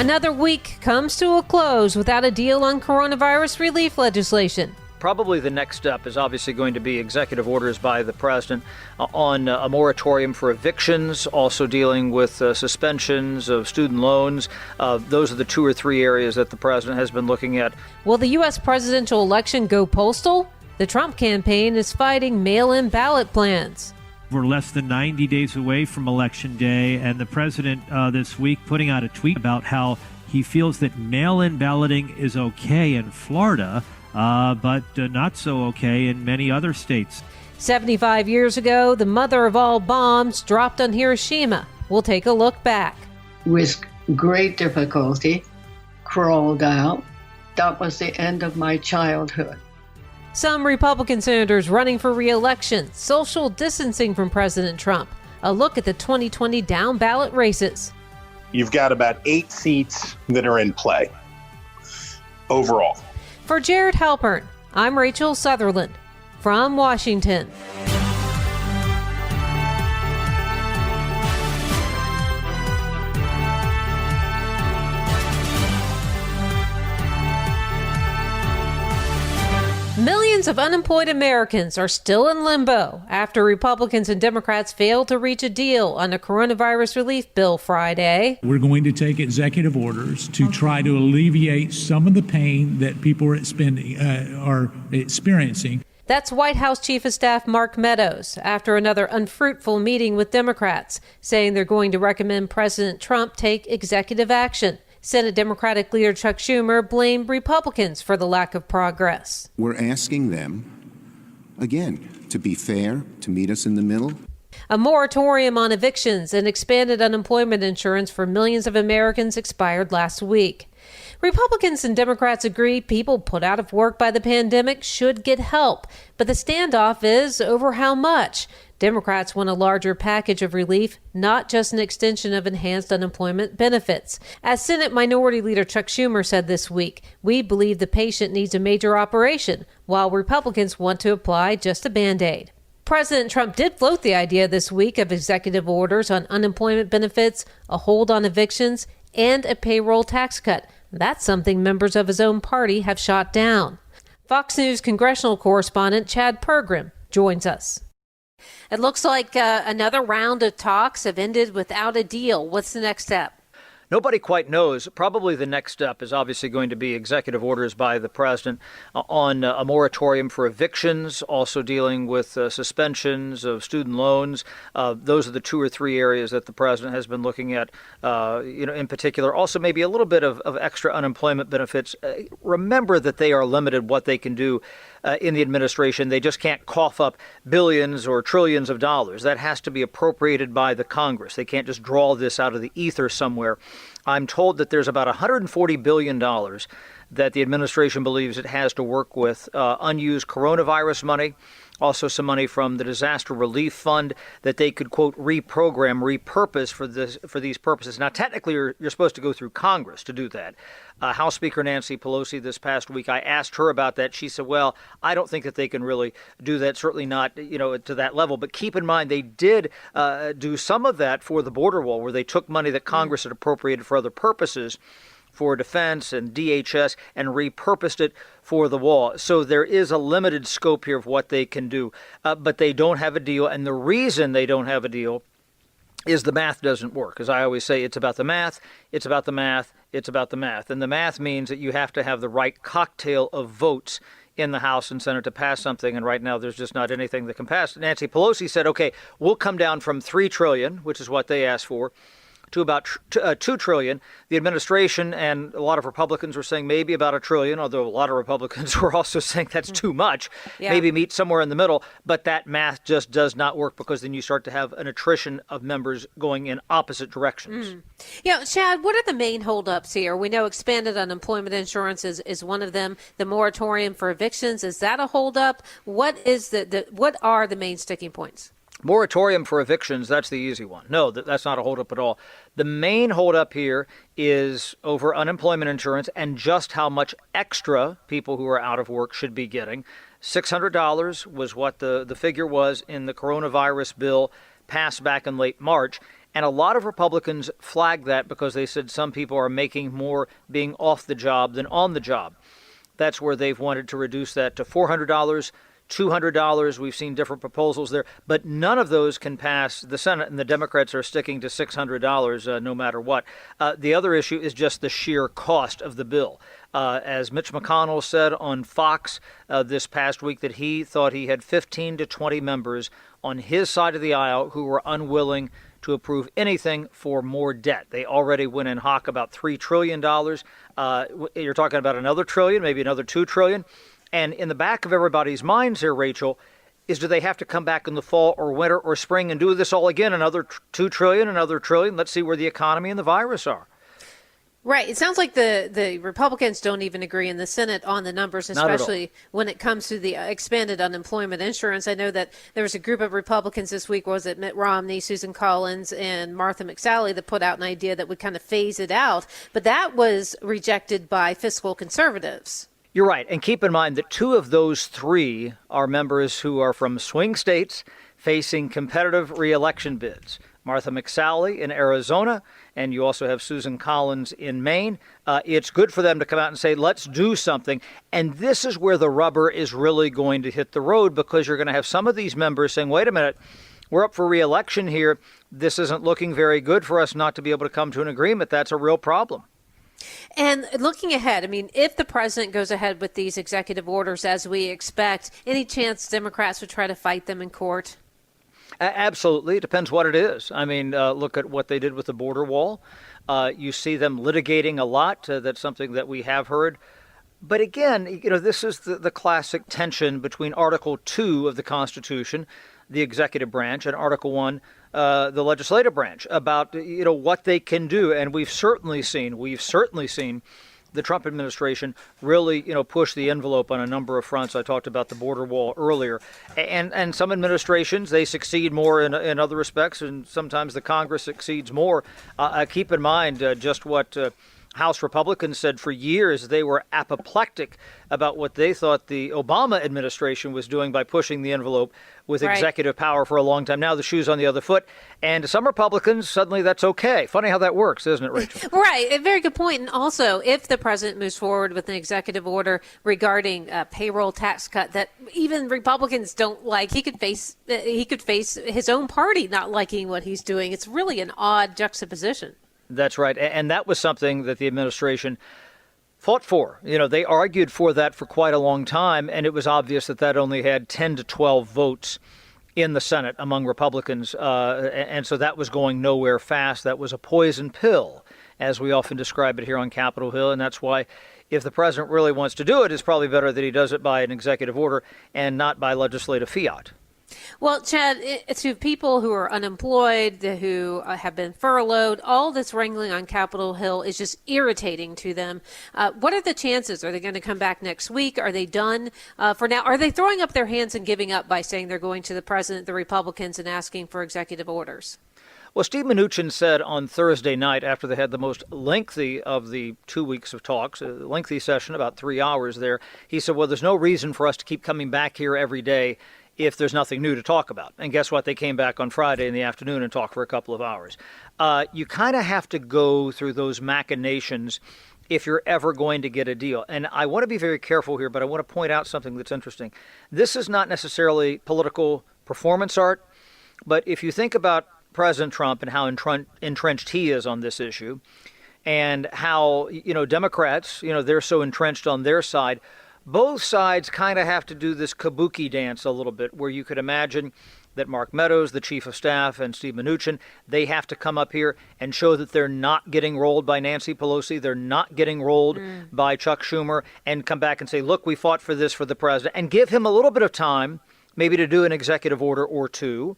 Another week comes to a close without a deal on coronavirus relief legislation. Probably the next step is obviously going to be executive orders by the president on a moratorium for evictions, also dealing with suspensions of student loans. Those are the 2 or 3 areas that the president has been looking at. Will the U.S. presidential election go postal? The Trump campaign is fighting mail-in ballot plans. We're less than 90 days away from Election Day, and the president this week putting out a tweet about how he feels that mail-in balloting is okay in Florida, but not so okay in many other states. 75 years ago, the mother of all bombs dropped on Hiroshima. We'll take a look back. With great difficulty, crawled out. That was the end of my childhood. Some Republican senators running for re-election, social distancing from President Trump. A look at the 2020 down ballot races. You've got about 8 seats that are in play overall. For Jared Halpern, I'm Rachel Sutherland from Washington. Millions of unemployed Americans are still in limbo after Republicans and Democrats failed to reach a deal on a coronavirus relief bill Friday. We're going to take executive orders to try to alleviate some of the pain that people are experiencing. That's White House Chief of Staff Mark Meadows after another unfruitful meeting with Democrats, saying they're going to recommend President Trump take executive action. Senate Democratic leader Chuck Schumer blamed Republicans for the lack of progress. We're asking them, again, to be fair, to meet us in the middle. A moratorium on evictions and expanded unemployment insurance for millions of Americans expired last week. Republicans and Democrats agree people put out of work by the pandemic should get help, but the standoff is over how much. Democrats want a larger package of relief, not just an extension of enhanced unemployment benefits. As Senate Minority Leader Chuck Schumer said this week, we believe the patient needs a major operation, while Republicans want to apply just a Band-Aid. President Trump did float the idea this week of executive orders on unemployment benefits, a hold on evictions, and a payroll tax cut. That's something members of his own party have shot down. Fox News Congressional Correspondent Chad Pergram joins us. It looks like another round of talks have ended without a deal. What's the next step? Nobody quite knows. Probably the next step is obviously going to be executive orders by the president on a moratorium for evictions, also dealing with suspensions of student loans. Those are the 2 or 3 areas that the president has been looking at, in particular. Also, maybe a little bit of extra unemployment benefits. Remember that they are limited what they can do in the administration. They just can't cough up billions or trillions of dollars. That has to be appropriated by the Congress. They can't just draw this out of the ether somewhere. I'm told that there's about $140 billion that the administration believes it has to work with, unused coronavirus money, also some money from the disaster relief fund that they could, quote, repurpose for these purposes. Now, technically, you're supposed to go through Congress to do that. House Speaker Nancy Pelosi this past week, I asked her about that. She said, well, I don't think that they can really do that, certainly not, to that level. But keep in mind, they did do some of that for the border wall, where they took money that Congress had appropriated for other purposes, for defense and DHS, and repurposed it for the wall. So there is a limited scope here of what they can do. But they don't have a deal. And the reason they don't have a deal is the math doesn't work. As I always say, it's about the math, it's about the math, it's about the math. And the math means that you have to have the right cocktail of votes in the House and Senate to pass something. And right now, there's just not anything that can pass. Nancy Pelosi said, okay, we'll come down from $3 trillion, which is what they asked for, to about $2 trillion. The administration and a lot of Republicans were saying maybe about $1 trillion, although a lot of Republicans were also saying that's too much. Yeah. Maybe meet somewhere in the middle. But that math just does not work, because then you start to have an attrition of members going in opposite directions. Chad, what are the main holdups here? We know expanded unemployment insurance is one of them. The moratorium for evictions, is that a holdup? What are the main sticking points? Moratorium for evictions, that's the easy one. No, that's not a holdup at all. The main holdup here is over unemployment insurance and just how much extra people who are out of work should be getting. $600 was what the figure was in the coronavirus bill passed back in late March. And a lot of Republicans flagged that because they said some people are making more being off the job than on the job. That's where they've wanted to reduce that to $400, $200. We've seen different proposals there, but none of those can pass the Senate, and the Democrats are sticking to $600 no matter what. The other issue is just the sheer cost of the bill. As Mitch McConnell said on Fox this past week, that he thought he had 15 to 20 members on his side of the aisle who were unwilling to approve anything for more debt. They already went in hock about $3 trillion. You're talking about another trillion, maybe another $2 trillion. And in the back of everybody's minds here, Rachel, is do they have to come back in the fall or winter or spring and do this all again? Another $2 trillion, another trillion. Let's see where the economy and the virus are. Right. It sounds like the Republicans don't even agree in the Senate on the numbers, especially when it comes to the expanded unemployment insurance. I know that there was a group of Republicans this week, was it Mitt Romney, Susan Collins, and Martha McSally, that put out an idea that would kind of phase it out. But that was rejected by fiscal conservatives. You're right. And keep in mind that two of those three are members who are from swing states facing competitive reelection bids. Martha McSally in Arizona, and you also have Susan Collins in Maine. It's good for them to come out and say, let's do something. And this is where the rubber is really going to hit the road, because you're going to have some of these members saying, wait a minute, we're up for re-election here. This isn't looking very good for us not to be able to come to an agreement. That's a real problem. And looking ahead, I mean, if the president goes ahead with these executive orders as we expect, any chance Democrats would try to fight them in court? Absolutely. It depends what it is. I mean, look at what they did with the border wall. You see them litigating a lot. That's something that we have heard. But again, this is the classic tension between Article 2 of the Constitution, the executive branch, and Article 1, the legislative branch, about what they can do. And we've certainly seen the Trump administration really, push the envelope on a number of fronts. I talked about the border wall earlier. And some administrations, they succeed more in other respects, and sometimes the Congress succeeds more. Keep in mind just what House Republicans said for years. They were apoplectic about what they thought the Obama administration was doing by pushing the envelope with executive power for a long time. Now the shoe's on the other foot. And to some Republicans, suddenly that's okay. Funny how that works, isn't it, Rachel? Right. A very good point. And also, if the president moves forward with an executive order regarding a payroll tax cut that even Republicans don't like, he could face his own party not liking what he's doing. It's really an odd juxtaposition. That's right. And that was something that the administration fought for. They argued for that for quite a long time, and it was obvious that only had 10 to 12 votes in the Senate among Republicans. And so that was going nowhere fast. That was a poison pill, as we often describe it here on Capitol Hill. And that's why if the president really wants to do it, it's probably better that he does it by an executive order and not by legislative fiat. Well, Chad, to people who are unemployed, who have been furloughed, all this wrangling on Capitol Hill is just irritating to them. What are the chances? Are they going to come back next week? Are they done for now? Are they throwing up their hands and giving up by saying they're going to the president, the Republicans, and asking for executive orders? Well, Steve Mnuchin said on Thursday night, after they had the most lengthy of the 2 weeks of talks, a lengthy session, about 3 hours there, he said, well, there's no reason for us to keep coming back here every day if there's nothing new to talk about. And guess what? They came back on Friday in the afternoon and talked for a couple of hours. You kind of have to go through those machinations if you're ever going to get a deal. And I want to be very careful here, but I want to point out something that's interesting. This is not necessarily political performance art, but if you think about President Trump and how entrenched he is on this issue, and how, Democrats, they're so entrenched on their side, both sides kind of have to do this kabuki dance a little bit, where you could imagine that Mark Meadows, the chief of staff, and Steve Mnuchin, they have to come up here and show that they're not getting rolled by Nancy Pelosi, they're not getting rolled by Chuck Schumer, and come back and say, look, we fought for this for the president, and give him a little bit of time, maybe to do an executive order or two.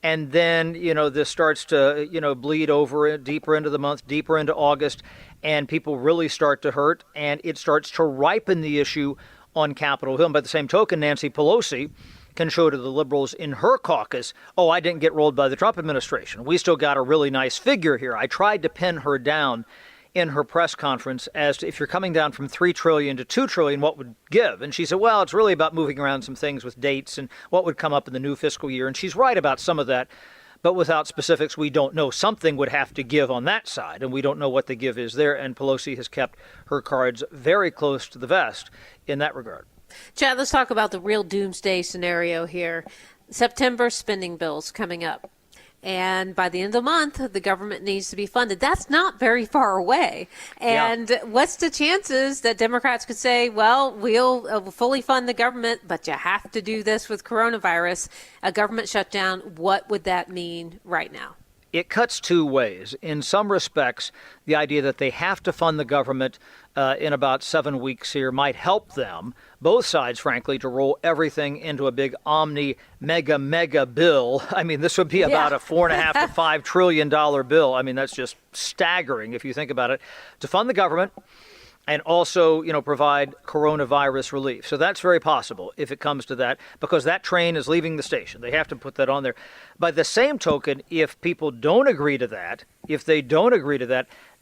And then, this starts to, bleed over deeper into the month, deeper into August, and people really start to hurt, and it starts to ripen the issue on Capitol Hill. And by the same token, Nancy Pelosi can show to the liberals in her caucus, oh, I didn't get rolled by the Trump administration. We still got a really nice figure here. I tried to pin her down in her press conference as to if you're coming down from $3 trillion to $2 trillion, what would give? And she said, well, it's really about moving around some things with dates and what would come up in the new fiscal year. And she's right about some of that. but without specifics, we don't know. Something would have to give on that side, and we don't know what the give is there. And Pelosi has kept her cards very close to the vest in that regard. Chad, let's talk about the real doomsday scenario here. September spending bills coming up. And by the end of the month, the government needs to be funded. That's not very far away. And what's the chances that Democrats could say, well, we'll fully fund the government, but you have to do this with coronavirus, a government shutdown? What would that mean right now? It cuts two ways. In some respects, the idea that they have to fund the government in about 7 weeks here might help them, both sides, frankly, to roll everything into a big mega bill. I mean, this would be about a $4.5 to $5 trillion bill. I mean, that's just staggering if you think about it, to fund the government and also, provide coronavirus relief. So that's very possible if it comes to that, because that train is leaving the station. They have to put that on there. By the same token, if people don't agree to that,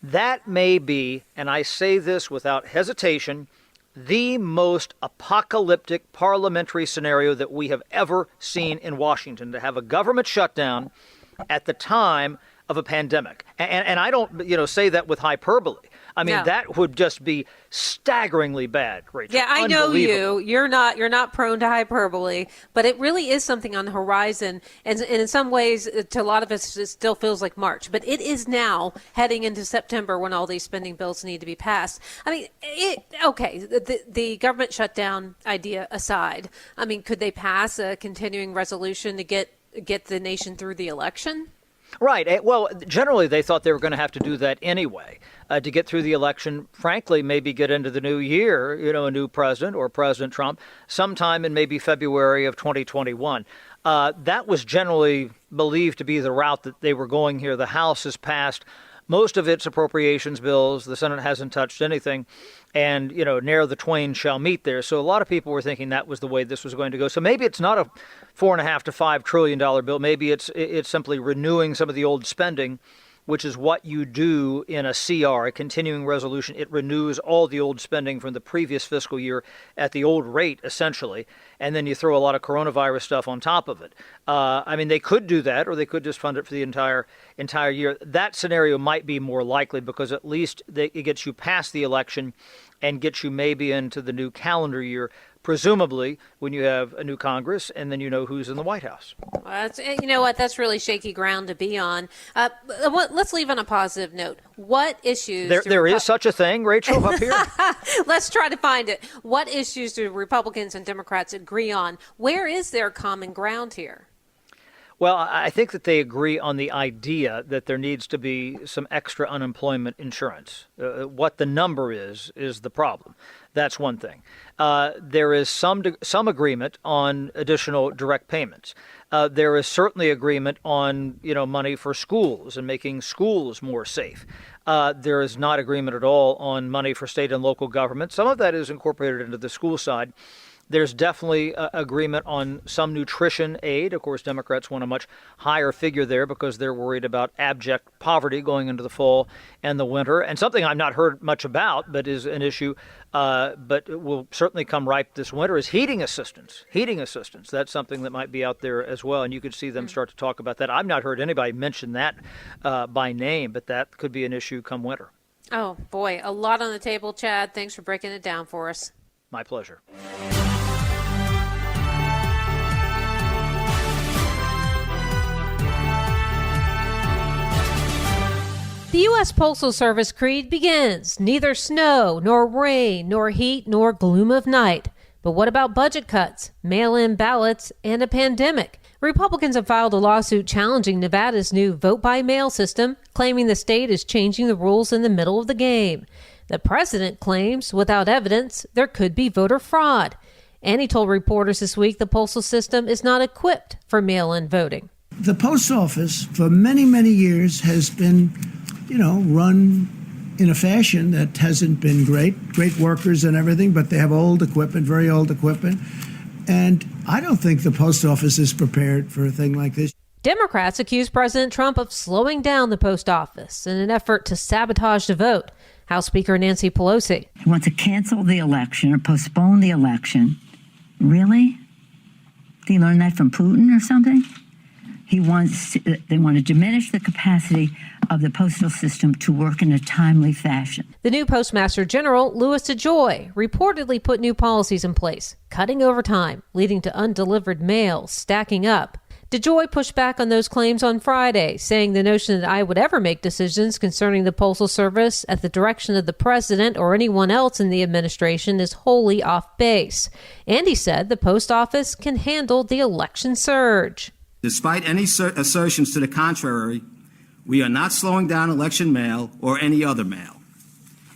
that may be, and I say this without hesitation, the most apocalyptic parliamentary scenario that we have ever seen in Washington, to have a government shutdown at the time of a pandemic. And I don't, say that with hyperbole. I mean, that would just be staggeringly bad, Rachel. Yeah, I know you. You're not prone to hyperbole, but it really is something on the horizon. And in some ways, to a lot of us, it still feels like March. But it is now heading into September when all these spending bills need to be passed. I mean, the government shutdown idea aside, I mean, could they pass a continuing resolution to get the nation through the election? Right. Well, generally, they thought they were going to have to do that anyway to get through the election, frankly, maybe get into the new year, a new president or President Trump sometime in maybe February of 2021. That was generally believed to be the route that they were going here. The House has passed most of its appropriations bills. The Senate hasn't touched anything. And, ne'er the twain shall meet there. So a lot of people were thinking that was the way this was going to go. So maybe it's not a $4.5 to $5 trillion bill. Maybe it's simply renewing some of the old spending, which is what you do in a CR, a continuing resolution. It renews all the old spending from the previous fiscal year at the old rate, essentially. And then you throw a lot of coronavirus stuff on top of it. I mean, they could do that, or they could just fund it for the entire year. That scenario might be more likely because at least it gets you past the election and gets you maybe into the new calendar year, presumably when you have a new Congress and then who's in the White House. Well, you know what? That's really shaky ground to be on. Let's leave on a positive note. What issues... There is such a thing, Rachel, up here? Let's try to find it. What issues do Republicans and Democrats agree on? Where is their common ground here? Well, I think that they agree on the idea that there needs to be some extra unemployment insurance. What the number is the problem. That's one thing. There is some agreement on additional direct payments. There is certainly agreement on money for schools and making schools more safe. There is not agreement at all on money for state and local government. Some of that is incorporated into the school side. There's definitely agreement on some nutrition aid. Of course, Democrats want a much higher figure there because they're worried about abject poverty going into the fall and the winter. And something I've not heard much about, but is an issue, but will certainly come ripe this winter, is heating assistance. Heating assistance. That's something that might be out there as well. And you could see them start to talk about that. I've not heard anybody mention that by name, but that could be an issue come winter. Oh, boy. A lot on the table, Chad. Thanks for breaking it down for us. My pleasure. The U.S. Postal Service creed begins. Neither snow, nor rain, nor heat, nor gloom of night. But what about budget cuts, mail-in ballots, and a pandemic? Republicans have filed a lawsuit challenging Nevada's new vote-by-mail system, claiming the state is changing the rules in the middle of the game. The president claims, without evidence, there could be voter fraud. And he told reporters this week the postal system is not equipped for mail-in voting. The post office, for many, many years, has been run in a fashion that hasn't been great workers and everything, but they have old equipment, very old equipment. And I don't think the post office is prepared for a thing like this. Democrats accuse President Trump of slowing down the post office in an effort to sabotage the vote. House Speaker Nancy Pelosi. They want to cancel the election or postpone the election. Really? Did you learn that from Putin or something? They want to diminish the capacity of the postal system to work in a timely fashion. The new Postmaster General, Louis DeJoy, reportedly put new policies in place, cutting overtime, leading to undelivered mail stacking up. DeJoy pushed back on those claims on Friday, saying the notion that I would ever make decisions concerning the Postal Service at the direction of the president or anyone else in the administration is wholly off base. And he said the post office can handle the election surge. Despite any assertions to the contrary, we are not slowing down election mail or any other mail.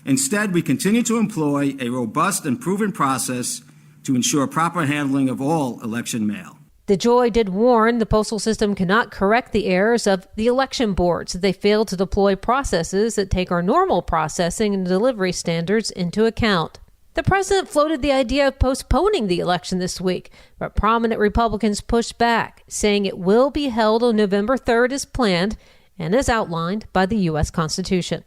Instead, we continue to employ a robust and proven process to ensure proper handling of all election mail. DeJoy did warn the postal system cannot correct the errors of the election boards if they fail to deploy processes that take our normal processing and delivery standards into account. The president floated the idea of postponing the election this week, but prominent Republicans pushed back, saying it will be held on November 3rd as planned and as outlined by the U.S. Constitution.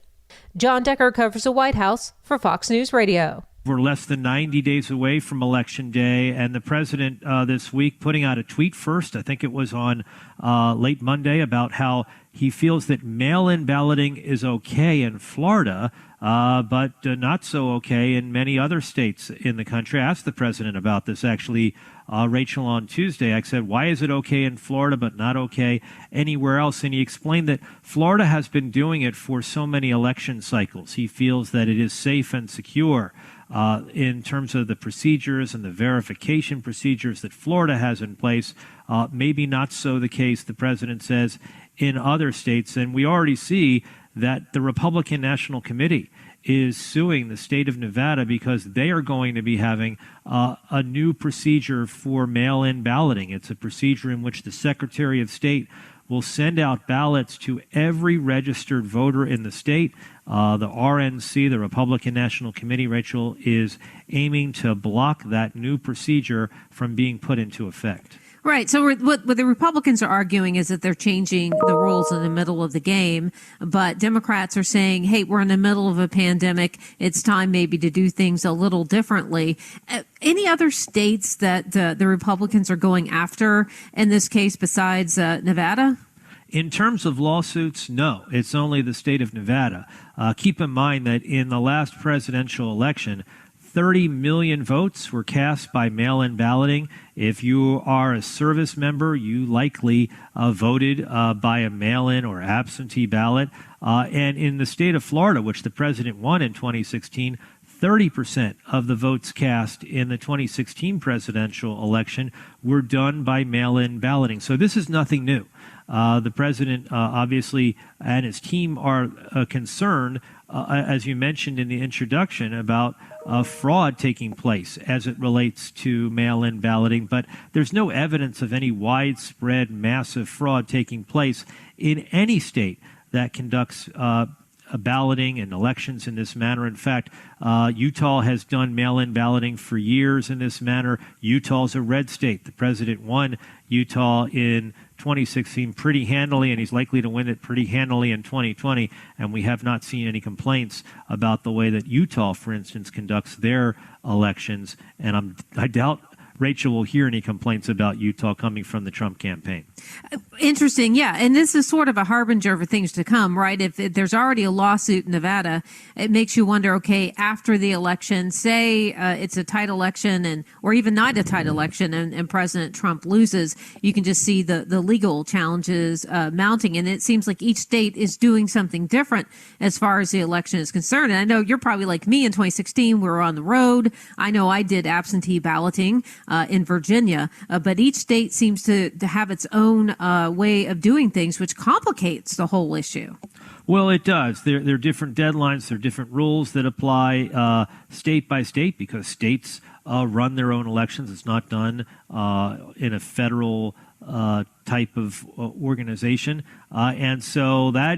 John Decker covers the White House for Fox News Radio. We're less than 90 days away from Election Day, and the president this week putting out a tweet first, I think it was on late Monday, about how he feels that mail-in balloting is okay in Florida, but not so okay in many other states in the country. I asked the president about this, actually, Rachel, on Tuesday. I said, why is it okay in Florida but not okay anywhere else? And he explained that Florida has been doing it for so many election cycles. He feels that it is safe and secure. In terms of the procedures and the verification procedures that Florida has in place, maybe not so the case, the president says, in other states. And we already see that the Republican National Committee is suing the state of Nevada because they are going to be having a new procedure for mail-in balloting. It's a procedure in which the Secretary of State will send out ballots to every registered voter in the state. The RNC, the Republican National Committee, Rachel, is aiming to block that new procedure from being put into effect. Right. So what the Republicans are arguing is that they're changing the rules in the middle of the game. But Democrats are saying, hey, we're in the middle of a pandemic. It's time maybe to do things a little differently. Any other states that the Republicans are going after in this case besides Nevada? In terms of lawsuits, no. It's only the state of Nevada. Keep in mind that in the last presidential election, 30 million votes were cast by mail-in balloting. If you are a service member, you likely voted by a mail-in or absentee ballot. And in the state of Florida, which the president won in 2016, 30% of the votes cast in the 2016 presidential election were done by mail-in balloting. So this is nothing new. The president, obviously, and his team are concerned, as you mentioned in the introduction, about fraud taking place as it relates to mail-in balloting. But there's no evidence of any widespread, massive fraud taking place in any state that conducts balloting and elections in this manner. In fact, Utah has done mail-in balloting for years in this manner. Utah's a red state. The president won Utah in 2016 pretty handily, and he's likely to win it pretty handily in 2020. And we have not seen any complaints about the way that Utah, for instance, conducts their elections. And I doubt Rachel will hear any complaints about Utah coming from the Trump campaign. Interesting, yeah. And this is sort of a harbinger for things to come, right? If there's already a lawsuit in Nevada, it makes you wonder, okay, after the election, say it's a tight election or even not a tight election and President Trump loses, you can just see the legal challenges mounting. And it seems like each state is doing something different as far as the election is concerned. And I know you're probably like me in 2016. We were on the road. I know I did absentee balloting in Virginia, but each state seems to have its own way of doing things, which complicates the whole issue. Well, it does. There are different deadlines. There are different rules that apply state by state because states run their own elections. It's not done in a federal type of organization. And so that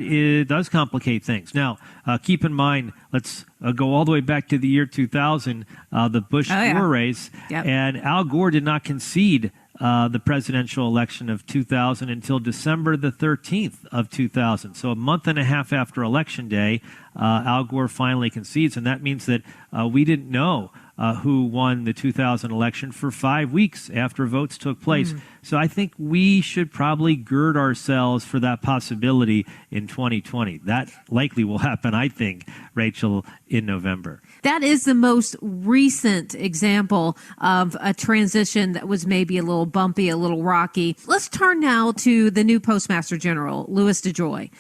does complicate things. Now, keep in mind, let's go all the way back to the year 2000, the Bush-Gore race. Yep. And Al Gore did not concede the presidential election of 2000 until December the 13th of 2000. So a month and a half after Election Day, Al Gore finally concedes, and that means that we didn't know who won the 2000 election for 5 weeks after votes took place. So I think we should probably gird ourselves for that possibility in 2020. That likely will happen, I think, Rachel, in November. That is the most recent example of a transition that was maybe a little bumpy, a little rocky. Let's turn now to the new Postmaster General, Louis DeJoy,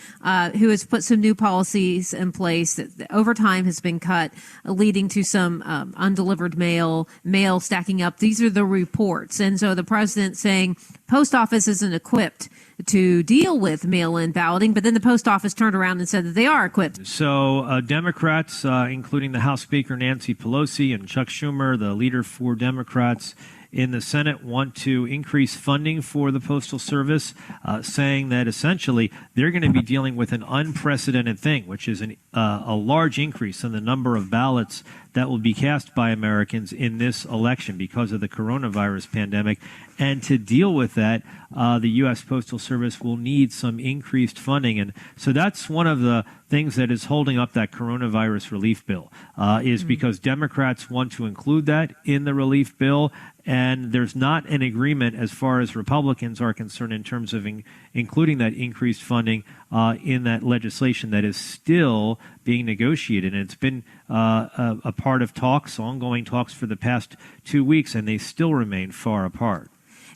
who has put some new policies in place that overtime has been cut, leading to some undelivered mail stacking up. These are the reports. And so the president saying post office isn't equipped to deal with mail-in balloting, but then the post office turned around and said that they are equipped. So Democrats, including the House Speaker Nancy Pelosi and Chuck Schumer, the leader for Democrats in the Senate, want to increase funding for the Postal Service, saying that essentially they're going to be dealing with an unprecedented thing, which is a large increase in the number of ballots that will be cast by Americans in this election because of the coronavirus pandemic. And to deal with that, the U.S. Postal Service will need some increased funding. And so that's one of the things that is holding up that coronavirus relief bill, is because Democrats want to include that in the relief bill. And there's not an agreement as far as Republicans are concerned in terms of including that increased funding in that legislation that is still being negotiated. And it's been a part of talks, ongoing talks for the past 2 weeks, and they still remain far apart.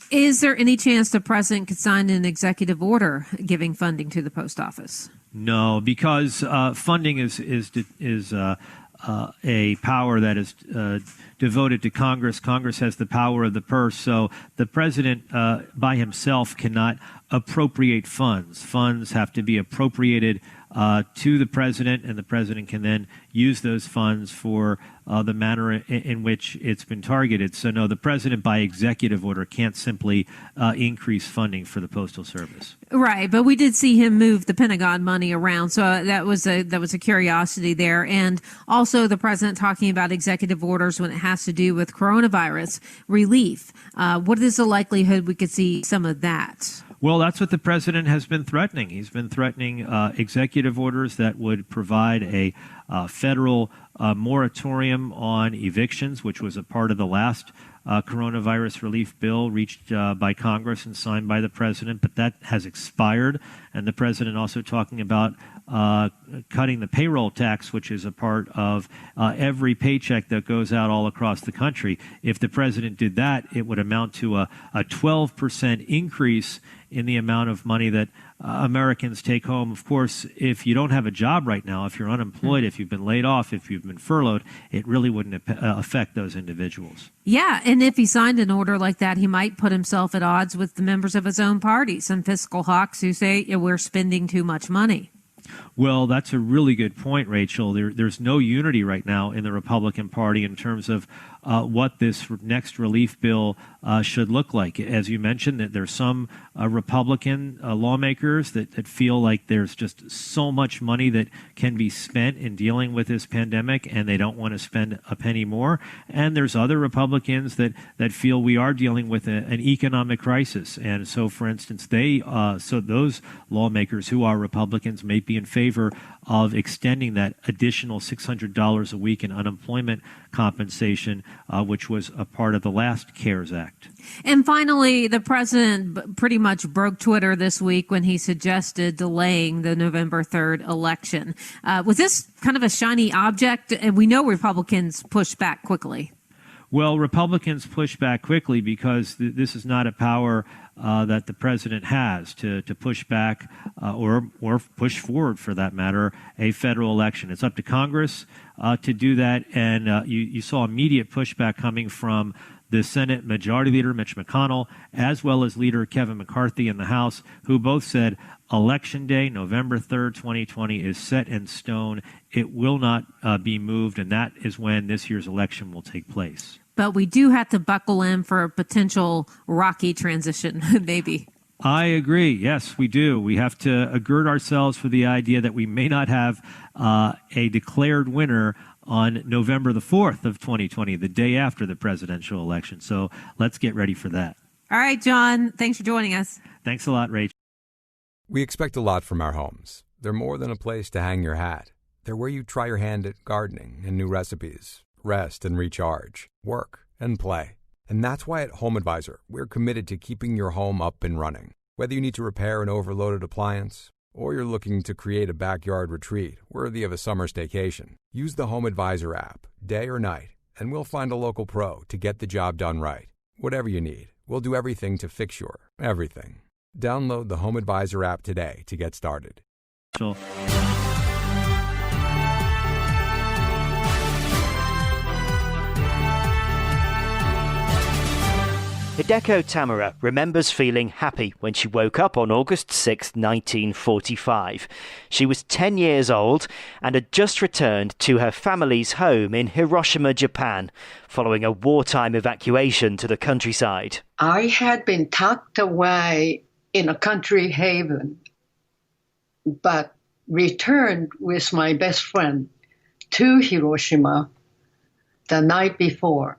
Is there any chance the president could sign an executive order giving funding to the post office? No, because funding is a power that is devoted to Congress. Congress has the power of the purse, so the president by himself cannot appropriate funds. Funds have to be appropriated to the president, and the president can then use those funds for the manner in which it's been targeted. So no, the president by executive order can't simply increase funding for the Postal Service. Right, but we did see him move the Pentagon money around, so that was a curiosity there. And also the president talking about executive orders when it has to do with coronavirus relief. What is the likelihood we could see some of that? Well, that's what the president has been threatening. He's been threatening executive orders that would provide a federal moratorium on evictions, which was a part of the last coronavirus relief bill reached by Congress and signed by the president, but that has expired. And the president also talking about cutting the payroll tax, which is a part of every paycheck that goes out all across the country. If the president did that, it would amount to a 12% increase in the amount of money that Americans take home. Of course, if you don't have a job right now, if you're unemployed, if you've been laid off, if you've been furloughed, it really wouldn't affect those individuals. Yeah, and if he signed an order like that, he might put himself at odds with the members of his own party, some fiscal hawks who say we're spending too much money. Well, that's a really good point, Rachel. There's no unity right now in the Republican Party in terms of what this next relief bill should look like. As you mentioned, that there's some Republican lawmakers that feel like there's just so much money that can be spent in dealing with this pandemic, and they don't want to spend a penny more. And there's other Republicans that feel we are dealing with an economic crisis. And so, for instance, so those lawmakers who are Republicans may be in favor of extending that additional $600 a week in unemployment compensation, which was a part of the last CARES Act. And finally, the president pretty much broke Twitter this week when he suggested delaying the November 3rd election. Was this kind of a shiny object? And we know Republicans pushed back quickly. Well, Republicans push back quickly because this is not a power that the president has to push back or push forward, for that matter, a federal election. It's up to Congress to do that. And you saw immediate pushback coming from the Senate Majority Leader Mitch McConnell, as well as Leader Kevin McCarthy in the House, who both said Election Day, November 3rd, 2020, is set in stone. It will not be moved, and that is when this year's election will take place. But we do have to buckle in for a potential rocky transition, maybe. I agree. Yes, we do. We have to gird ourselves for the idea that we may not have a declared winner on November the 4th of 2020, the day after the presidential election. So let's get ready for that. All right, John. Thanks for joining us. Thanks a lot, Rachel. We expect a lot from our homes. They're more than a place to hang your hat. They're where you try your hand at gardening and new recipes, rest and recharge, work and play. And that's why at HomeAdvisor, we're committed to keeping your home up and running. Whether you need to repair an overloaded appliance or you're looking to create a backyard retreat worthy of a summer staycation, use the HomeAdvisor app, day or night, and we'll find a local pro to get the job done right. Whatever you need, we'll do everything to fix your everything. Download the HomeAdvisor app today to get started. Hideko Tamura remembers feeling happy when she woke up on August 6, 1945. She was 10 years old and had just returned to her family's home in Hiroshima, Japan, following a wartime evacuation to the countryside. I had been tucked away in a country haven, but returned with my best friend to Hiroshima the night before.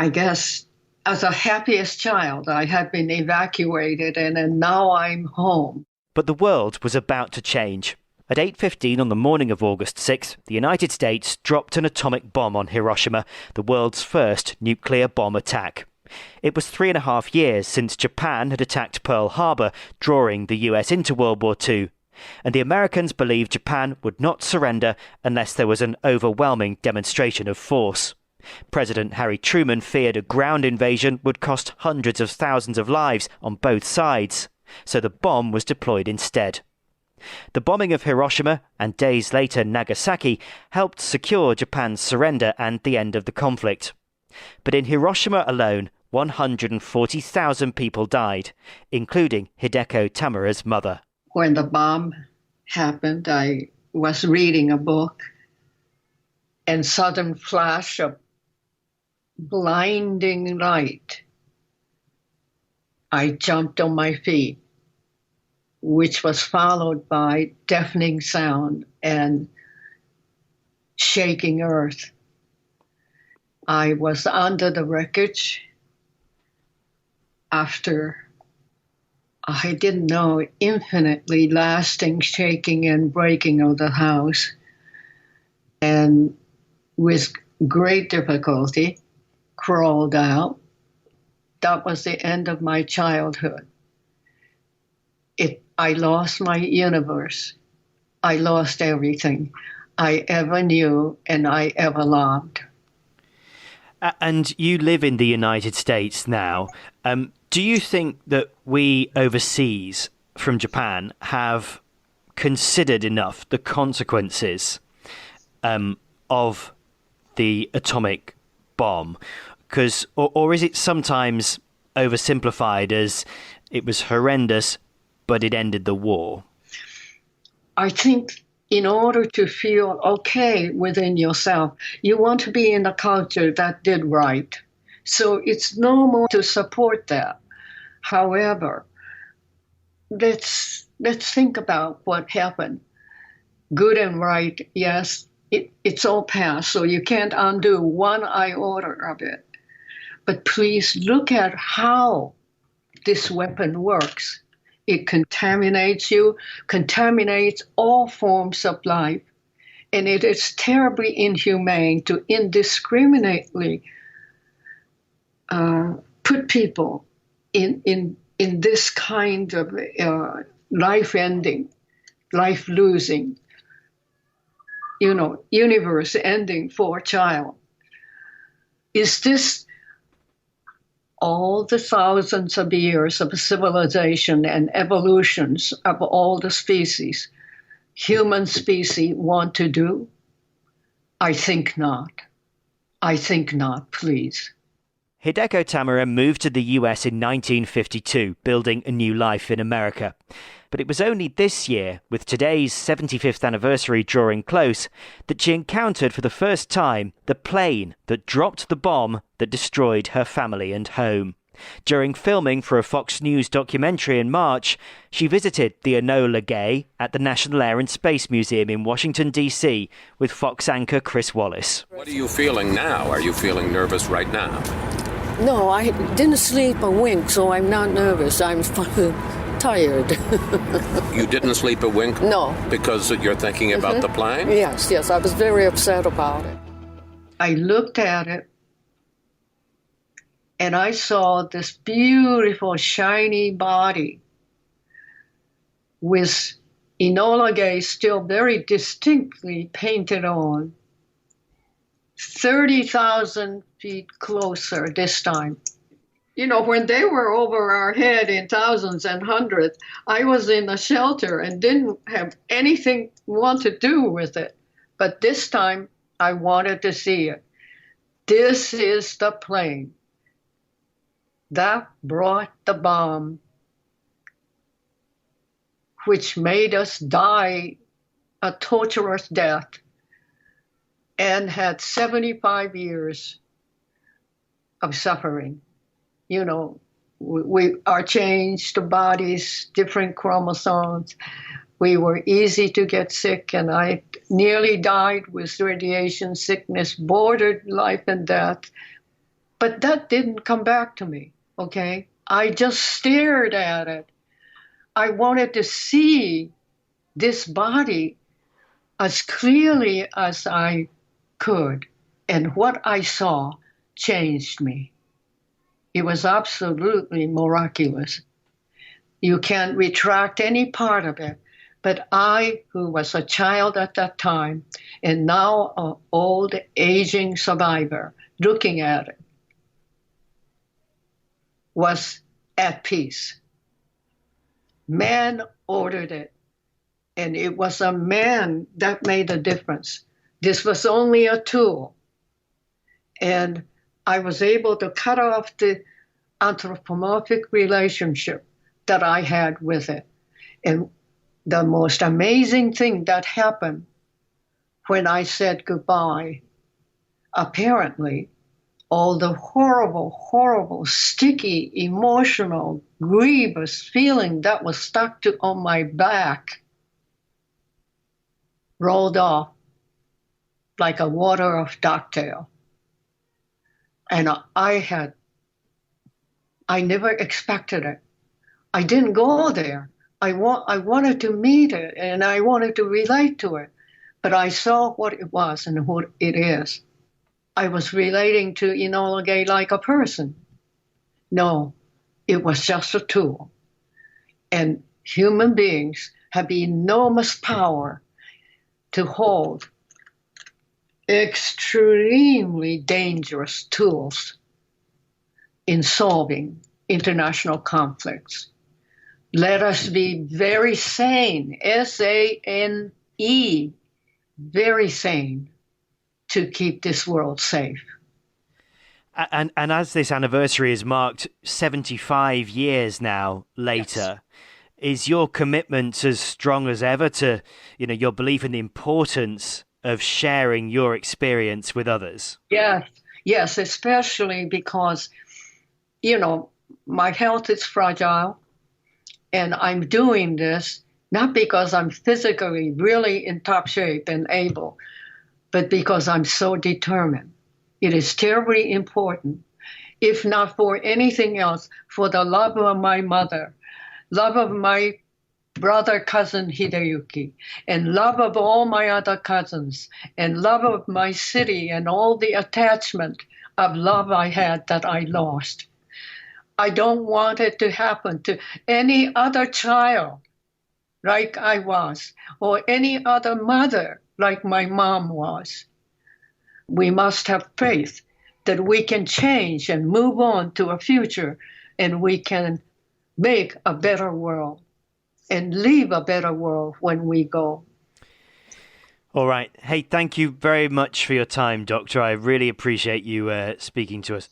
I guess as a happiest child, I had been evacuated and now I'm home. But the world was about to change. At 8:15 on the morning of August 6th, the United States dropped an atomic bomb on Hiroshima, the world's first nuclear bomb attack. It was 3.5 years since Japan had attacked Pearl Harbor, drawing the US into World War II. And the Americans believed Japan would not surrender unless there was an overwhelming demonstration of force. President Harry Truman feared a ground invasion would cost hundreds of thousands of lives on both sides, so the bomb was deployed instead. The bombing of Hiroshima and days later Nagasaki helped secure Japan's surrender and the end of the conflict. But in Hiroshima alone, 140,000 people died, including Hideko Tamura's mother. When the bomb happened, I was reading a book, and sudden flash of blinding light. I jumped on my feet, which was followed by deafening sound and shaking earth. I was under the wreckage after I didn't know infinitely lasting shaking and breaking of the house, and with great difficulty crawled out. That was the end of my childhood. I lost my universe. I lost everything I ever knew and I ever loved. And you live in the United States now. Do you think that we overseas from Japan have considered enough the consequences of the atomic bomb? Or is it sometimes oversimplified as it was horrendous, but it ended the war? I think in order to feel okay within yourself, you want to be in a culture that did right. So it's normal to support that. However, let's think about what happened. Good and right, yes, it's all past, so you can't undo one iota of it. But please look at how this weapon works. It contaminates you, contaminates all forms of life, and it is terribly inhumane to indiscriminately put people in this kind of life-ending, life-losing, universe-ending for a child. Is this all the thousands of years of civilization and evolutions of all the species, human species want to do? I think not. I think not, please. Hideko Tamura moved to the US in 1952, building a new life in America. But it was only this year, with today's 75th anniversary drawing close, that she encountered for the first time the plane that dropped the bomb that destroyed her family and home. During filming for a Fox News documentary in March, she visited the Enola Gay at the National Air and Space Museum in Washington, D.C. with Fox anchor Chris Wallace. What are you feeling now? Are you feeling nervous right now? No, I didn't sleep a wink, so I'm not nervous. I'm tired. You didn't sleep a wink? No. Because you're thinking about the plane? Yes, I was very upset about it. I looked at it and I saw this beautiful, shiny body with Enola Gay still very distinctly painted on. 30,000 feet closer this time. You know, when they were over our head in thousands and hundreds, I was in a shelter and didn't have anything want to do with it. But this time, I wanted to see it. This is the plane that brought the bomb, which made us die a torturous death and had 75 years of suffering. You know, we are changed to bodies, different chromosomes. We were easy to get sick, and I nearly died with radiation sickness, bordered life and death. But that didn't come back to me, okay? I just stared at it. I wanted to see this body as clearly as I could. And what I saw changed me. It was absolutely miraculous. You can't retract any part of it. But I, who was a child at that time, and now an old, aging survivor, looking at it, was at peace. Man ordered it, and it was a man that made a difference. This was only a tool. And I was able to cut off the anthropomorphic relationship that I had with it. And the most amazing thing that happened when I said goodbye, apparently, all the horrible, horrible, sticky, emotional, grievous feeling that was stuck on my back rolled off like a water of ducktail. And I never expected it. I didn't go there. I wanted to meet it, and I wanted to relate to it. But I saw what it was and what it is. I was relating to Enola Gay like a person. No, it was just a tool. And human beings have enormous power to hold extremely dangerous tools in solving international conflicts. Let us be very sane, S-A-N-E, very sane, to keep this world safe. And as this anniversary is marked 75 years now later, is your commitment as strong as ever to, your belief in the importance of sharing your experience with others? Yes, especially because, my health is fragile, and I'm doing this not because I'm physically really in top shape and able, but because I'm so determined. It is terribly important, if not for anything else, for the love of my mother, love of my brother, cousin Hideyuki, and love of all my other cousins, and love of my city and all the attachment of love I had that I lost. I don't want it to happen to any other child like I was, or any other mother like my mom was. We must have faith that we can change and move on to a future, and we can make a better world and leave a better world when we go. All right. Hey, thank you very much for your time, Doctor. I really appreciate you speaking to us.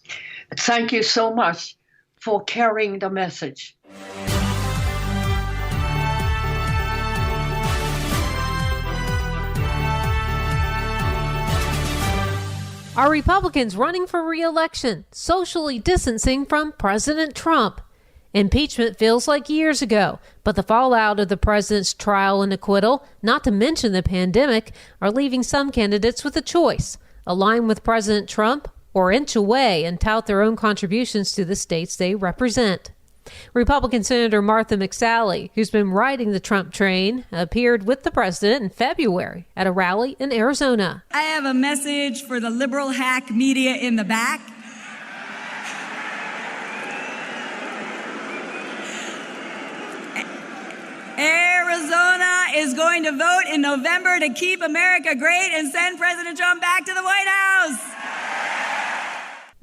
Thank you so much for carrying the message. Are Republicans running for re-election, socially distancing from President Trump? Impeachment feels like years ago, but the fallout of the president's trial and acquittal, not to mention the pandemic, are leaving some candidates with a choice: align with President Trump or inch away and tout their own contributions to the states they represent. Republican Senator Martha McSally, who's been riding the Trump train, appeared with the president in February at a rally in Arizona. I have a message for the liberal hack media in the back. Arizona is going to vote in November to keep America great and send President Trump back to the White House.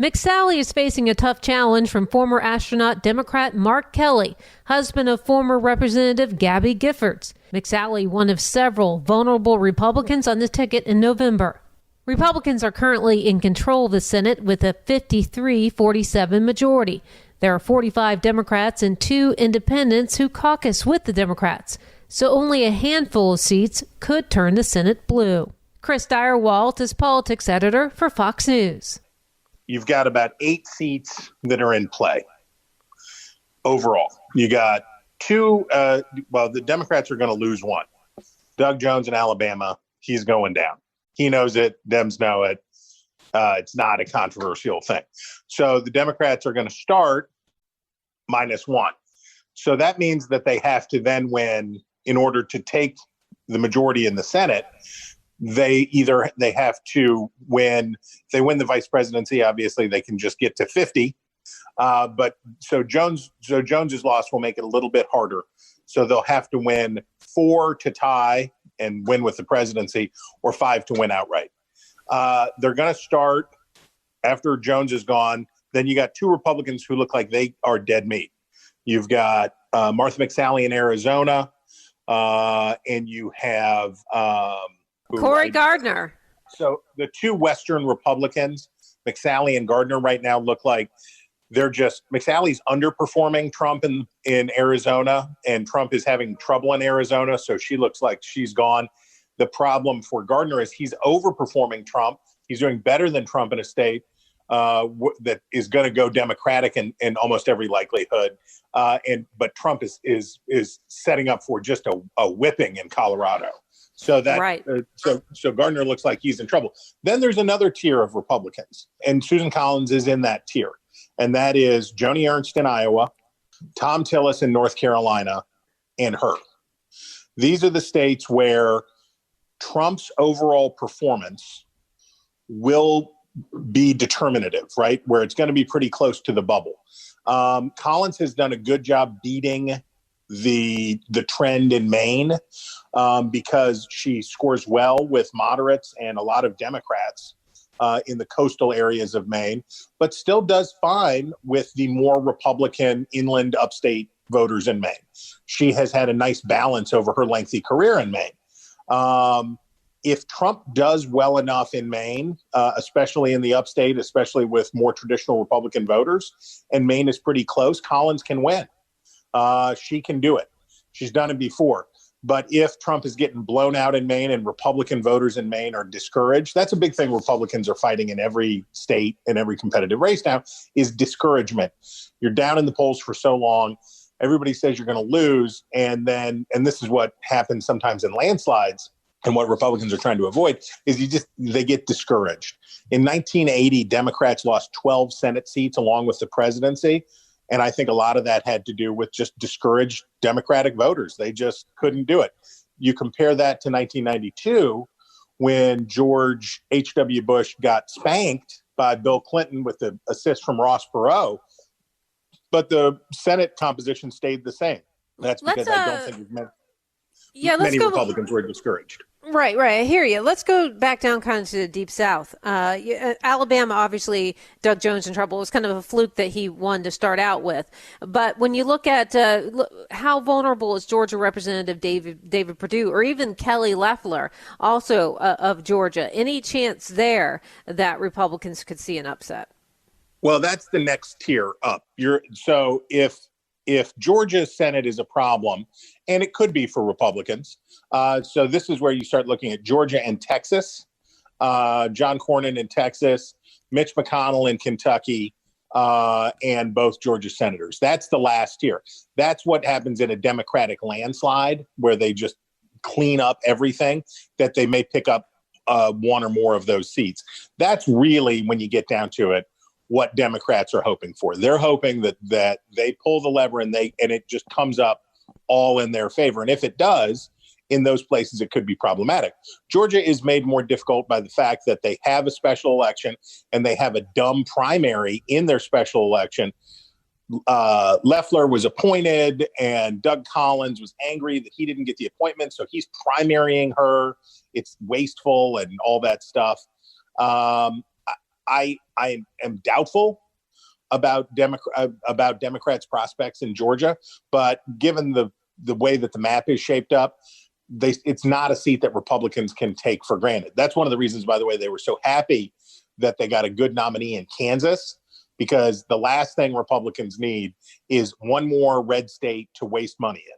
McSally is facing a tough challenge from former astronaut Democrat Mark Kelly, husband of former Representative Gabby Giffords. McSally, one of several vulnerable Republicans on the ticket in November. Republicans are currently in control of the Senate with a 53-47 majority. There are 45 Democrats and 2 independents who caucus with the Democrats, so only a handful of seats could turn the Senate blue. Chris Direwalt is politics editor for Fox News. You've got about 8 seats that are in play overall. You got 2, the Democrats are going to lose 1. Doug Jones in Alabama, he's going down. He knows it. Dems know it. It's not a controversial thing. So the Democrats are going to start -1. So that means that they have to then win in order to take the majority in the Senate. They have to win. If they win the vice presidency, obviously they can just get to 50. But Jones's loss will make it a little bit harder. So they'll have to win 4 to tie and win with the presidency, or 5 to win outright. They're going to start after Jones is gone. Then you got 2 Republicans who look like they are dead meat. You've got Martha McSally in Arizona, and you have Cory Gardner. So the 2 Western Republicans, McSally and Gardner, right now look like they're just McSally's underperforming Trump in Arizona, and Trump is having trouble in Arizona. So she looks like she's gone. The problem for Gardner is he's overperforming Trump. He's doing better than Trump in a state that is going to go Democratic in almost every likelihood. But Trump is setting up for just a whipping in Colorado. So that right. So Gardner looks like he's in trouble. Then there's another tier of Republicans, and Susan Collins is in that tier, and that is Joni Ernst in Iowa, Tom Tillis in North Carolina, and her. These are the states where Trump's overall performance will be determinative, right? Where it's going to be pretty close to the bubble. Collins has done a good job beating the trend in Maine because she scores well with moderates and a lot of Democrats in the coastal areas of Maine, but still does fine with the more Republican inland upstate voters in Maine. She has had a nice balance over her lengthy career in Maine. If Trump does well enough in Maine, especially in the upstate, especially with more traditional Republican voters, and Maine is pretty close, Collins can win. She can do it. She's done it before. But if Trump is getting blown out in Maine and Republican voters in Maine are discouraged, that's a big thing Republicans are fighting in every state and every competitive race now, is discouragement. You're down in the polls for so long. Everybody says you're going to lose. And this is what happens sometimes in landslides. And what Republicans are trying to avoid is they get discouraged. In 1980, Democrats lost 12 Senate seats along with the presidency. And I think a lot of that had to do with just discouraged Democratic voters. They just couldn't do it. You compare that to 1992, when George H.W. Bush got spanked by Bill Clinton with the assist from Ross Perot, but the Senate composition stayed the same. That's because I don't think many Republicans were discouraged. Right. I hear you. Let's go back down kind of to the deep south. Alabama, obviously, Doug Jones in trouble. It was kind of a fluke that he won to start out with. But when you look at how vulnerable is Georgia Representative David Perdue, or even Kelly Loeffler, also of Georgia, any chance there that Republicans could see an upset? Well, that's the next tier up. If Georgia's Senate is a problem, and it could be for Republicans, so this is where you start looking at Georgia and Texas, John Cornyn in Texas, Mitch McConnell in Kentucky, and both Georgia senators. That's the last tier. That's what happens in a Democratic landslide, where they just clean up everything, that they may pick up one or more of those seats. That's really, when you get down to it, what Democrats are hoping for. They're hoping that they pull the lever and it just comes up all in their favor. And if it does, in those places, it could be problematic. Georgia is made more difficult by the fact that they have a special election and they have a dumb primary in their special election. Loeffler was appointed and Doug Collins was angry that he didn't get the appointment. So he's primarying her. It's wasteful and all that stuff. I am doubtful about Democrats' prospects in Georgia, but given the way that the map is shaped up, it's not a seat that Republicans can take for granted. That's one of the reasons, by the way, they were so happy that they got a good nominee in Kansas, because the last thing Republicans need is one more red state to waste money in.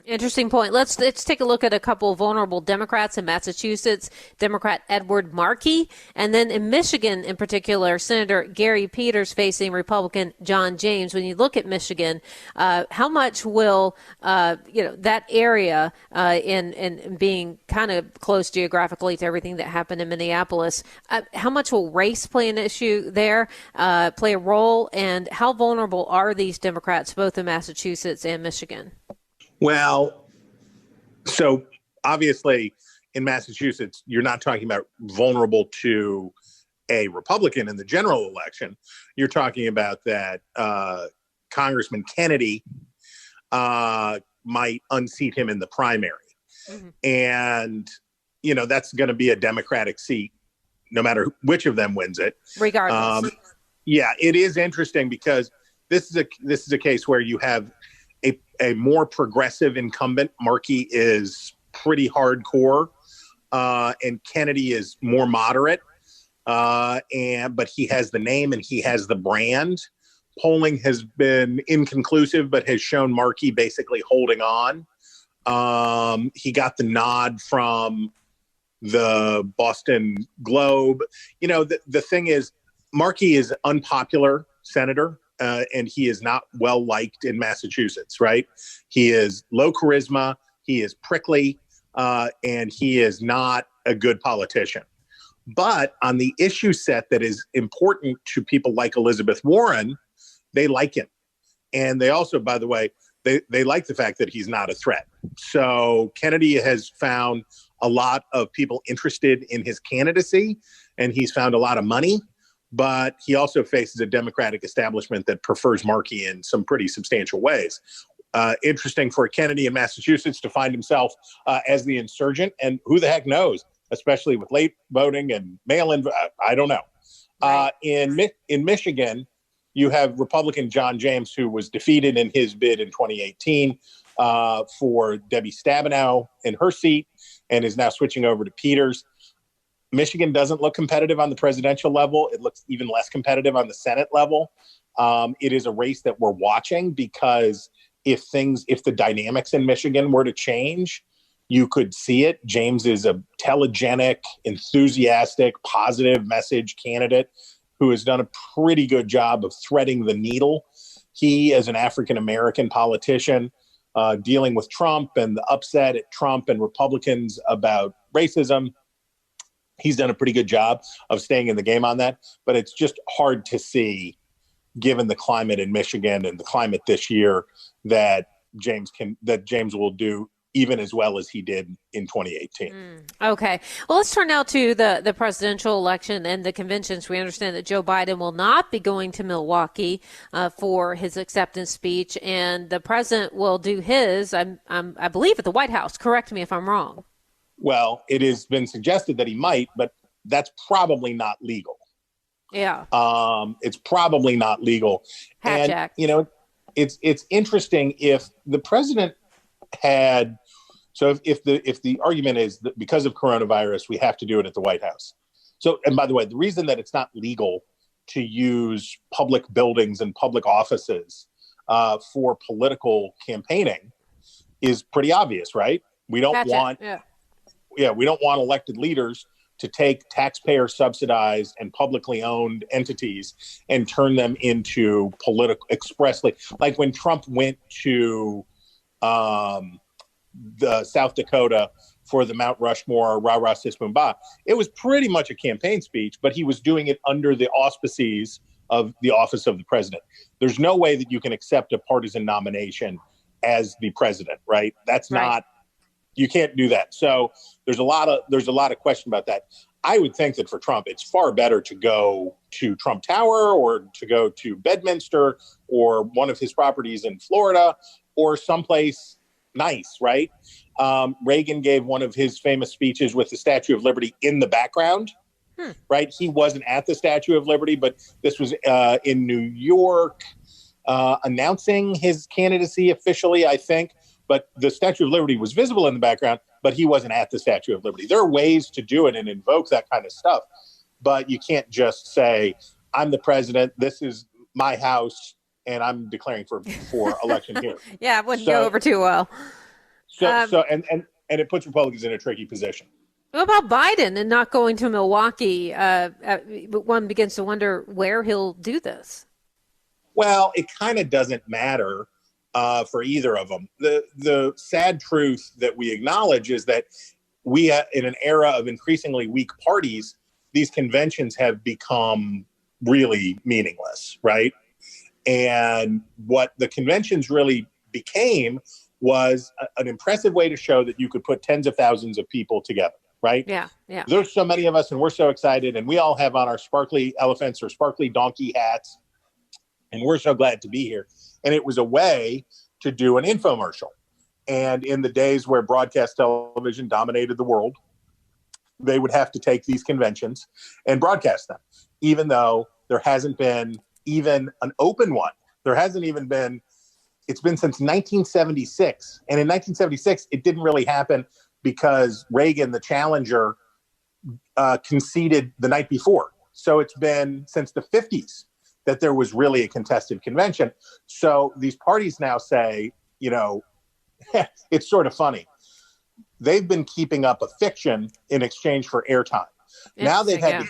Interesting point. Let's take a look at a couple of vulnerable Democrats in Massachusetts, Democrat Edward Markey, and then in Michigan in particular, Senator Gary Peters facing Republican John James. When you look at Michigan, how much will that area in being kind of close geographically to everything that happened in Minneapolis, how much will race play an issue there, play a role, and how vulnerable are these Democrats both in Massachusetts and Michigan? Well, so obviously in Massachusetts, you're not talking about vulnerable to a Republican in the general election. You're talking about that Congressman Kennedy might unseat him in the primary. Mm-hmm. And, that's going to be a Democratic seat, no matter which of them wins it. Regardless. Yeah, it is interesting because this is a case where you have a more progressive incumbent. Markey is pretty hardcore, and Kennedy is more moderate. But he has the name and he has the brand. Polling has been inconclusive, but has shown Markey basically holding on. He got the nod from the Boston Globe. The thing is, Markey is unpopular senator. And he is not well liked in Massachusetts, right? He is low charisma, he is prickly, and he is not a good politician. But on the issue set that is important to people like Elizabeth Warren, they like him. And they also, by the way, they like the fact that he's not a threat. So Kennedy has found a lot of people interested in his candidacy, and he's found a lot of money. But he also faces a Democratic establishment that prefers Markey in some pretty substantial ways. Interesting for Kennedy in Massachusetts to find himself as the insurgent, and who the heck knows, especially with late voting and mail-in. I don't know. Right. In Michigan, you have Republican John James, who was defeated in his bid in 2018 for Debbie Stabenow in her seat, and is now switching over to Peters. Michigan doesn't look competitive on the presidential level. It looks even less competitive on the Senate level. It is a race that we're watching because if the dynamics in Michigan were to change, you could see it. James is a telegenic, enthusiastic, positive message candidate who has done a pretty good job of threading the needle. He, as an African-American politician, dealing with Trump and the upset at Trump and Republicans about racism, he's done a pretty good job of staying in the game on that, but it's just hard to see, given the climate in Michigan and the climate this year, that James will do even as well as he did in 2018. Okay. Well, let's turn now to the presidential election and the conventions. We understand that Joe Biden will not be going to Milwaukee for his acceptance speech, and the president will do his, I believe, at the White House. Correct me if I'm wrong. Well, it has been suggested that he might, but that's probably not legal. Yeah. It's probably not legal. Hat and, it's interesting if the president had, so if the argument is that because of coronavirus, we have to do it at the White House. So, and by the way, the reason that it's not legal to use public buildings and public offices for political campaigning is pretty obvious, right? We don't want we don't want elected leaders to take taxpayer subsidized and publicly owned entities and turn them into political expressly. Like when Trump went to the South Dakota for the Mount Rushmore Rah Rah Sis Boom Bah, it was pretty much a campaign speech, but he was doing it under the auspices of the office of the president. There's no way that you can accept a partisan nomination as the president, right? That's not, you can't do that. So there's a lot of question about that. I would think that for Trump, it's far better to go to Trump Tower or to go to Bedminster or one of his properties in Florida or someplace nice, right? Reagan gave one of his famous speeches with the Statue of Liberty in the background, right? He wasn't at the Statue of Liberty, but this was in New York, announcing his candidacy officially, I think. But the Statue of Liberty was visible in the background, but he wasn't at the Statue of Liberty. There are ways to do it and invoke that kind of stuff, but you can't just say, I'm the president, this is my house, and I'm declaring for election here. Yeah, it wouldn't go over too well. And it puts Republicans in a tricky position. What about Biden and not going to Milwaukee? One begins to wonder where he'll do this. Well, it kind of doesn't matter for either of them. The sad truth that we acknowledge is that we, in an era of increasingly weak parties, these conventions have become really meaningless, right? And what the conventions really became was an impressive way to show that you could put tens of thousands of people together, right? Yeah. There's so many of us and we're so excited, and we all have on our sparkly elephants or sparkly donkey hats, and we're so glad to be here. And it was a way to do an infomercial. And in the days where broadcast television dominated the world, they would have to take these conventions and broadcast them, even though there hasn't been even an open one. There hasn't even been, it's been since 1976. And in 1976, it didn't really happen because Reagan, the challenger, conceded the night before. So it's been since the 50s that there was really a contested convention. So these parties now say, it's sort of funny. They've been keeping up a fiction in exchange for airtime. Now they've had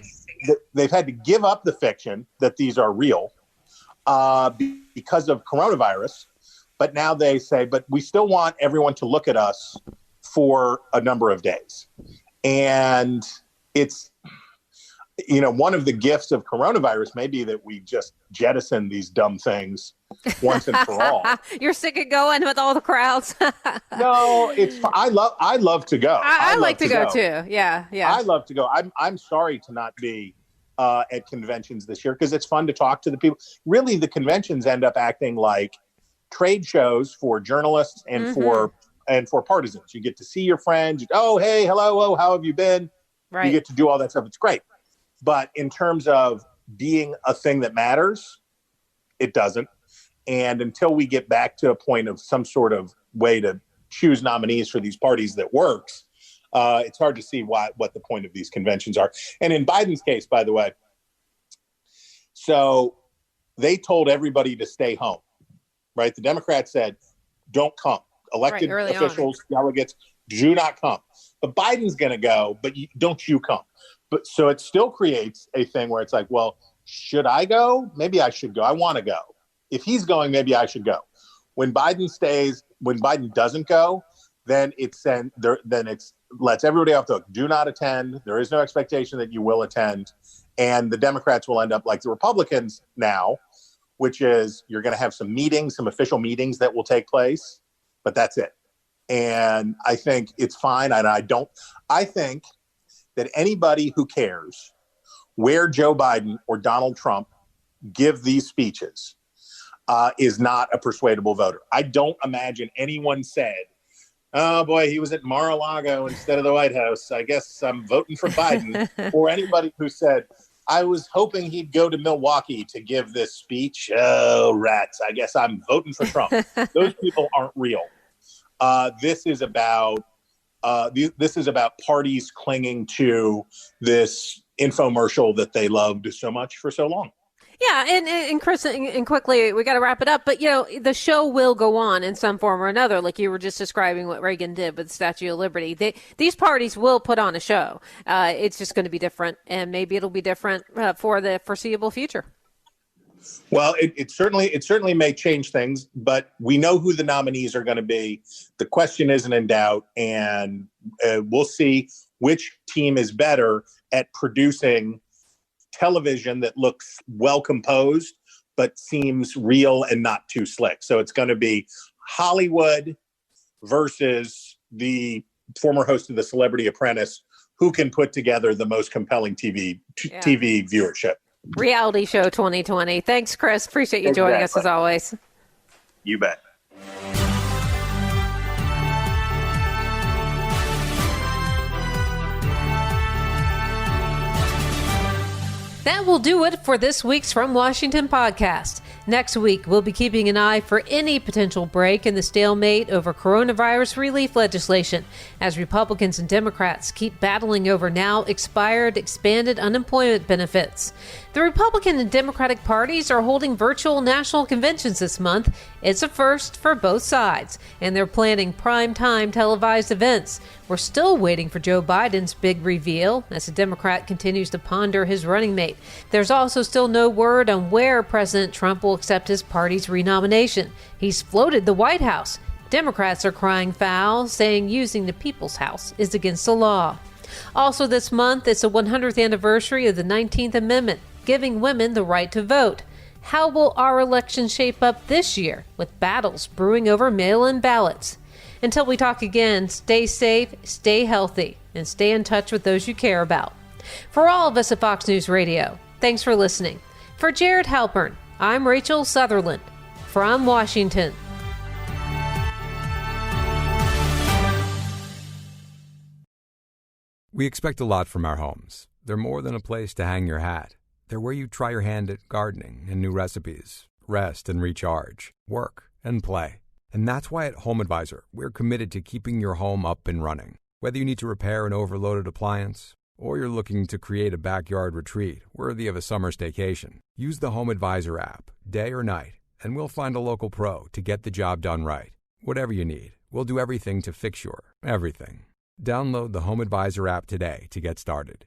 to give up the fiction that these are real because of coronavirus. But now they say, but we still want everyone to look at us for a number of days. And it's, one of the gifts of coronavirus may be that we just jettison these dumb things once and for all. You're sick of going with all the crowds. No, it's I love to go. I like to go too. Yeah. I love to go. I'm sorry to not be at conventions this year because it's fun to talk to the people. Really, the conventions end up acting like trade shows for journalists and for partisans. You get to see your friends. Oh, hey, hello. Oh, how have you been? Right. You get to do all that stuff. It's great. But in terms of being a thing that matters, it doesn't. And until we get back to a point of some sort of way to choose nominees for these parties that works, it's hard to see what the point of these conventions are. And in Biden's case, by the way, so they told everybody to stay home, right? The Democrats said, don't come. Elected officials, delegates, do not come. But Biden's going to go, but don't you come. But so it still creates a thing where it's like, well, should I go? Maybe I should go. I want to go. If he's going, maybe I should go. When Biden doesn't go, then it's lets everybody off the hook. Do not attend. There is no expectation that you will attend. And the Democrats will end up like the Republicans now, which is you're going to have some meetings, some official meetings that will take place, but that's it. And I think it's fine. And I think that anybody who cares where Joe Biden or Donald Trump give these speeches is not a persuadable voter. I don't imagine anyone said, oh boy, he was at Mar-a-Lago instead of the White House. I guess I'm voting for Biden. Or anybody who said, I was hoping he'd go to Milwaukee to give this speech. Oh, rats. I guess I'm voting for Trump. Those people aren't real. This is about parties clinging to this infomercial that they loved so much for so long. Yeah, and Chris, and quickly, we got to wrap it up. But, the show will go on in some form or another, like you were just describing what Reagan did with the Statue of Liberty. These parties will put on a show. It's just going to be different, and maybe it'll be different for the foreseeable future. Well, it certainly may change things, but we know who the nominees are going to be. The question isn't in doubt, and we'll see which team is better at producing television that looks well composed, but seems real and not too slick. So it's going to be Hollywood versus the former host of The Celebrity Apprentice, who can put together the most compelling TV viewership. Reality show 2020. Thanks, Chris. Appreciate you joining us as always. You bet. That will do it for this week's From Washington podcast. Next week, we'll be keeping an eye for any potential break in the stalemate over coronavirus relief legislation as Republicans and Democrats keep battling over now expired expanded unemployment benefits. The Republican and Democratic parties are holding virtual national conventions this month. It's a first for both sides, and they're planning prime-time televised events. We're still waiting for Joe Biden's big reveal as the Democrat continues to ponder his running mate. There's also still no word on where President Trump will accept his party's renomination. He's floated the White House. Democrats are crying foul, saying using the People's House is against the law. Also this month, it's the 100th anniversary of the 19th Amendment, giving women the right to vote. How will our election shape up this year with battles brewing over mail-in ballots? Until we talk again, stay safe, stay healthy, and stay in touch with those you care about. For all of us at Fox News Radio, thanks for listening. For Jared Halpern, I'm Rachel Sutherland from Washington. We expect a lot from our homes. They're more than a place to hang your hat. They're where you try your hand at gardening and new recipes, rest and recharge, work and play. And that's why at Home Advisor, we're committed to keeping your home up and running. Whether you need to repair an overloaded appliance or you're looking to create a backyard retreat worthy of a summer staycation, use the Home Advisor app, day or night, and we'll find a local pro to get the job done right. Whatever you need, we'll do everything to fix your everything. Download the Home Advisor app today to get started.